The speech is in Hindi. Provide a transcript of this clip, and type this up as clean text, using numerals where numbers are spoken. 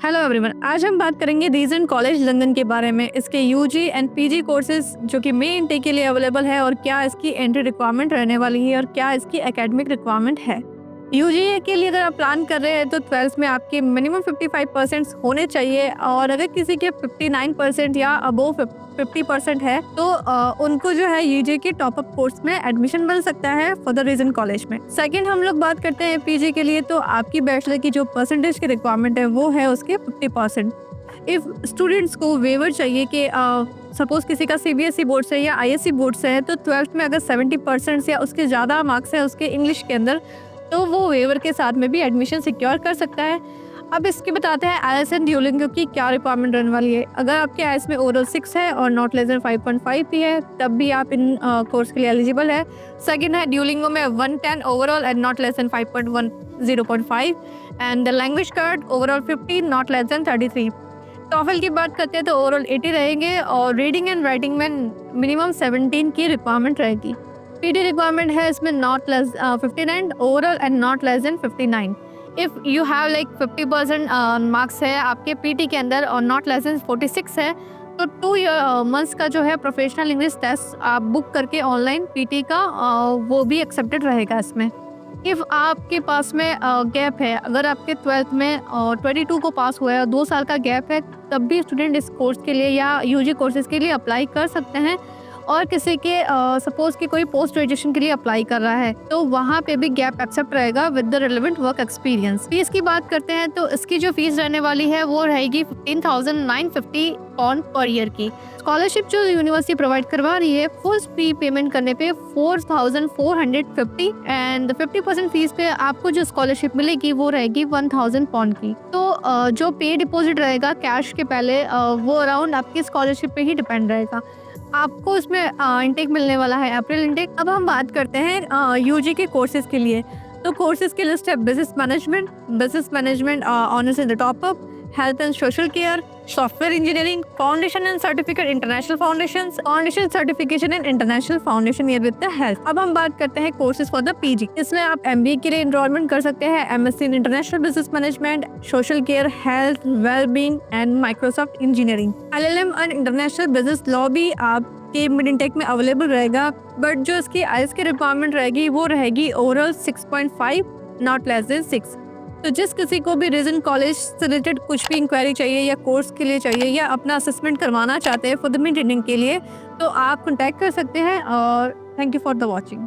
हेलो एवरीवन, आज हम बात करेंगे रीजेंट कॉलेज लंदन के बारे में। इसके यूजी एंड पीजी कोर्सेज जो कि मई इनटेक के लिए अवेलेबल है और क्या इसकी एंट्री रिक्वायरमेंट रहने वाली है और क्या इसकी एकेडमिक रिक्वायरमेंट है। यूजी के लिए अगर आप प्लान कर रहे हैं तो 12th में आपके मिनिमम 55% होने चाहिए और अगर किसी के 59% या अबोव 50% है तो उनको जो है यूजी के टॉपअप कोर्स में एडमिशन मिल सकता है फॉर द रीजन कॉलेज में। सेकंड हम लोग बात करते हैं पीजी के लिए, तो आपकी बैचलर की जो परसेंटेज की रिक्वायरमेंट है वो है उसके 50%। इफ स्टूडेंट्स को वेवर चाहिए कि सपोज किसी का सीबीएसई बोर्ड से या आईएससी बोर्ड से है तो 12th में अगर 70% या उसके ज़्यादा मार्क्स है उसके इंग्लिश के अंदर तो वो वेवर के साथ में भी एडमिशन सिक्योर कर सकता है। अब इसके बताते हैं आईएलटीएस एंड ड्यूलिंगो की क्या रिक्वायरमेंट रहने वाली है। अगर आपके आईएलटीएस में ओवरऑल 6 है और नॉट लेस देन 5.5 भी है तब भी आप इन कोर्स के लिए एलिजिबल है। सेकंड है ड्यूलिंगो में 110 overall and not less than 5.1 0.5 and the language card overall 50 not less than 33। टॉफल की बात करते हैं तो ओवरऑल 80 रहेंगे और रीडिंग एंड राइटिंग में मिनिमम 17 की रिक्वायरमेंट रहेगी। पीडी रिक्वायरमेंट है इसमें not less 59 overall and not less than 59। If you have like 50% marks है आपके पीटी के अंदर और नॉट लेस देन 46 है तो 2 मंथ्स का जो है प्रोफेशनल इंग्लिश टेस्ट आप बुक करके ऑनलाइन पीटी का वो भी एक्सेप्टेड रहेगा इसमें। इफ़ आपके पास में गैप है, अगर आपके 12th में 22 को पास हुआ है और 2 साल का गैप है तब भी स्टूडेंट इस कोर्स के लिए या यूजी कोर्सेज के लिए अप्लाई कर सकते हैं। और किसी के सपोज कि कोई पोस्ट ग्रेजुएशन के लिए अप्लाई कर रहा है तो वहाँ पे भी गैप एक्सेप्ट रहेगा with the relevant work experience. Fees की बात करते हैं तो इसकी जो फीस रहने वाली है वो रहेगी 15,950 पाउंड पर ईयर की। स्कॉलरशिप जो यूनिवर्सिटी प्रोवाइड करवा रही है फुल फी पेमेंट करने पे 4,450 एंड 50% फीस पे आपको जो स्कॉलरशिप मिलेगी वो रहेगी 1,000 पाउंड की। तो जो पे डिपॉजिट रहेगा कैश के पहले वो अराउंड आपकी स्कॉलरशिप पे ही डिपेंड रहेगा। आपको इसमें इनटेक मिलने वाला है अप्रैल इनटेक। अब हम बात करते हैं यूजी के कोर्सेज के लिए, तो कोर्सेज की लिस्ट है business management honours in the top up, health and social care, software engineering, foundation and certificate international foundation certification and international foundation year with the health. अब हम बात करते हैं कोर्सेज फॉर द पीजी। इसमें आप एमबीए के लिए एनरोलमेंट कर सकते हैं MSc in international business management, social care, health, wellbeing and Microsoft engineering. LLM and international business law भी आपके मिड इनटेक में अवेलेबल रहेगा, बट जो इसकी आईएलटीएस की रिक्वायरमेंट रहेगी वो रहेगी ओवरऑल 6.5 नॉट लेस देन 6। तो जिस किसी को भी रीजन कॉलेज से रिलेटेड कुछ भी इंक्वायरी चाहिए या कोर्स के लिए चाहिए या अपना असेसमेंट करवाना चाहते हैं फॉर द मिड इनटेक के लिए तो आप कॉन्टैक्ट कर सकते हैं। और thank you for the watching.